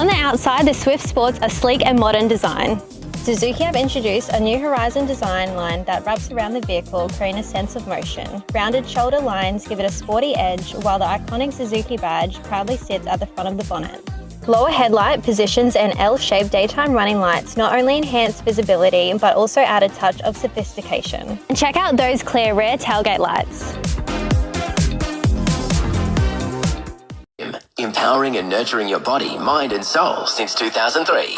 On the outside, the Swift sports a sleek and modern design. Suzuki have introduced a new Horizon design line that wraps around the vehicle, creating a sense of motion. Rounded shoulder lines give it a sporty edge, while the iconic Suzuki badge proudly sits at the front of the bonnet. Lower headlight positions and L-shaped daytime running lights not only enhance visibility, but also add a touch of sophistication. And check out those clear rear tailgate lights. Empowering and nurturing your body, mind and soul since 2003.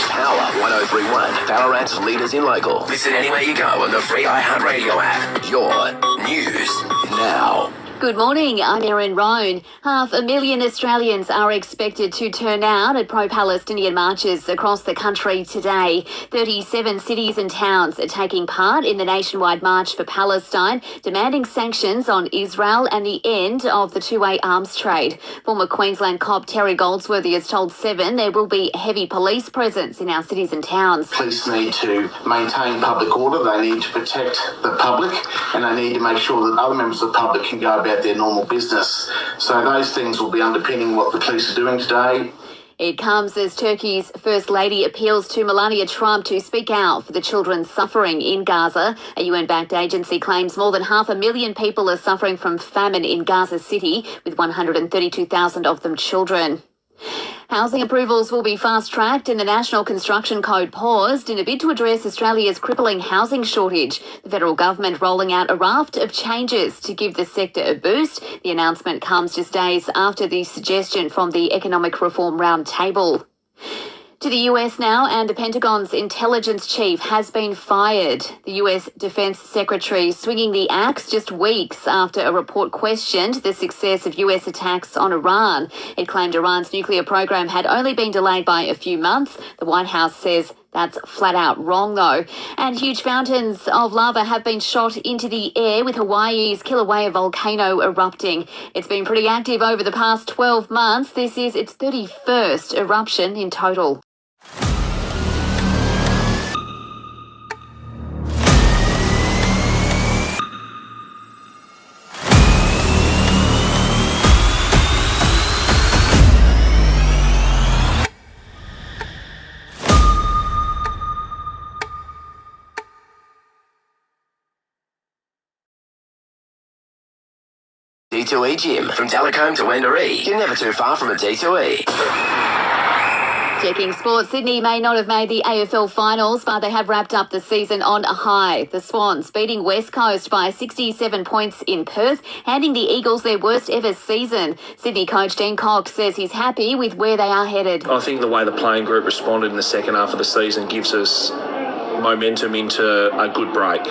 Power 103.1, Ballarat's leaders in local. Listen anywhere you go on the free iHeartRadio app. Your news now. Good morning, I'm Erin, Rhone. 500,000 Australians are expected to turn out at pro-Palestinian marches across the country today. 37 cities and towns are taking part in the nationwide March for Palestine, demanding sanctions on Israel and the end of the two-way arms trade. Former Queensland cop Terry Goldsworthy has told Seven there will be heavy police presence in our cities and towns. Police need to maintain public order, they need to protect the public, and they need to make sure that other members of the public can go about their normal business. So those things will be underpinning what the police are doing today. It comes as Turkey's First Lady appeals to Melania Trump to speak out for the children suffering in Gaza. A UN-backed agency claims more than 500,000 people are suffering from famine in Gaza City, with 132,000 of them children. Housing approvals will be fast-tracked and the National Construction Code paused in a bid to address Australia's crippling housing shortage. The federal government rolling out a raft of changes to give the sector a boost. The announcement comes just days after the suggestion from the Economic Reform Roundtable. To the US now, and the Pentagon's intelligence chief has been fired. The US Defense Secretary swinging the axe just weeks after a report questioned the success of US attacks on Iran. It claimed Iran's nuclear program had only been delayed by a few months. The White House says that's flat out wrong, though. And huge fountains of lava have been shot into the air with Hawaii's Kilauea volcano erupting. It's been pretty active over the past 12 months. This is its 31st eruption in total. D2E Gym. From Delacombe to Wendouree, you're never too far from a D2E. Checking sports, Sydney may not have made the AFL finals, but they have wrapped up the season on a high. The Swans beating West Coast by 67 points in Perth, handing the Eagles their worst ever season. Sydney coach Dean Cox says he's happy with where they are headed. I think the way the playing group responded in the second half of the season gives us momentum into a good break.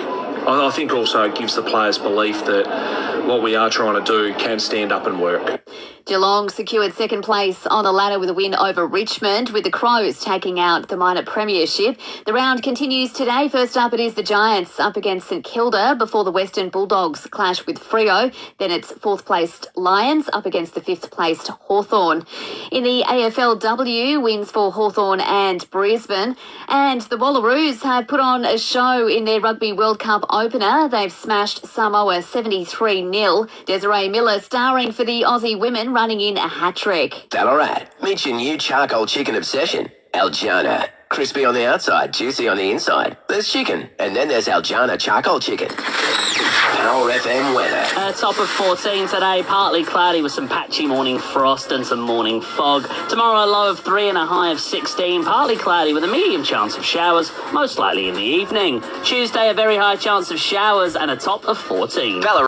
I think also it gives the players belief that what we are trying to do can stand up and work. Geelong secured second place on the ladder with a win over Richmond, with the Crows taking out the minor premiership. The round continues today. First up, it is the Giants up against St Kilda before the Western Bulldogs clash with Freo. Then it's fourth-placed Lions up against the fifth-placed Hawthorn. In the AFLW, wins for Hawthorn and Brisbane. And the Wallaroos have put on a show in their Rugby World Cup opener. They've smashed Samoa 73-0. Desiree Miller starring for the Aussie women, running in a hat-trick. Ballarat, meet your new charcoal chicken obsession, Aljana. Crispy on the outside, juicy on the inside. There's chicken, and then there's Aljana charcoal chicken. Power FM weather. A top of 14 today, partly cloudy with some patchy morning frost and some morning fog. Tomorrow, a low of 3 and a high of 16, partly cloudy with a medium chance of showers, most likely in the evening. Tuesday, a very high chance of showers and a top of 14. Ballarat.